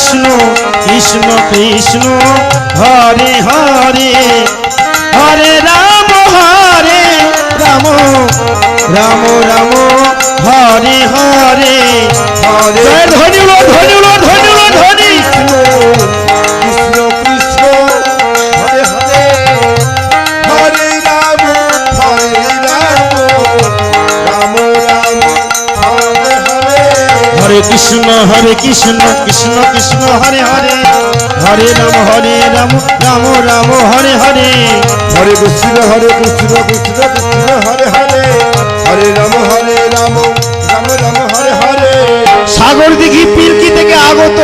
কৃষ্ণ কৃষ্ণ কৃষ্ণ হরে হরে হরে রাম রাম রাম রাম হরে হরে হরে ধনী ধনী ধনী ধনী কৃষ্ণ কৃষ্ণ হরে হরে হরে রাম রাম রাম হরে হরে হরে কৃষ্ণ কৃষ্ণ কৃষ্ণ হরে হরে হরে রাম রাম রাম হরে হরে হরে কৃষ্ণ কৃষ্ণ কৃষ্ণ হরে হরে হরে রাম রাম রাম হরে হরে। সাগর দিঘি পিরকি থেকে আগত